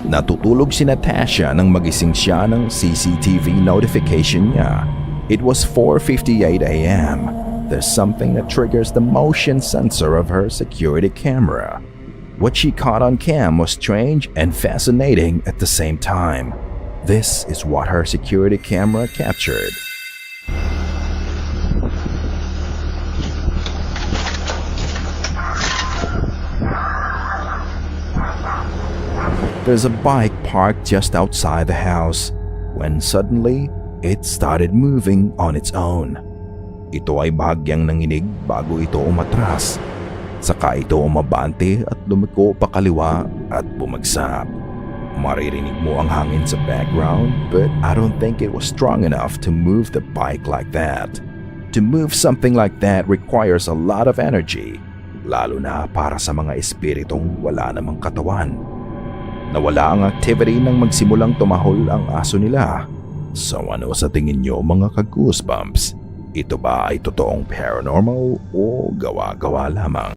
Natutulog si Natasha nang magising siya ng CCTV notification niya. It was 4:58 a.m. There's something that triggers the motion sensor of her security camera. What she caught on cam was strange and fascinating at the same time. This is what her security camera captured. There's a bike parked just outside the house when suddenly it started moving on its own. Ito ay bahagyang nanginig bago ito umatras. Saka ito umabante at lumiko pa kaliwa at bumagsak. Maririnig mo ang hangin sa background, but I don't think it was strong enough to move the bike like that. To move something like that requires a lot of energy, lalo na para sa mga espiritong wala namang katawan. Nawala ang activity nang magsimulang tumahol ang aso nila. So ano sa tingin nyo mga ka-goosebumps? Ito ba ay totoong paranormal o gawa-gawa lamang?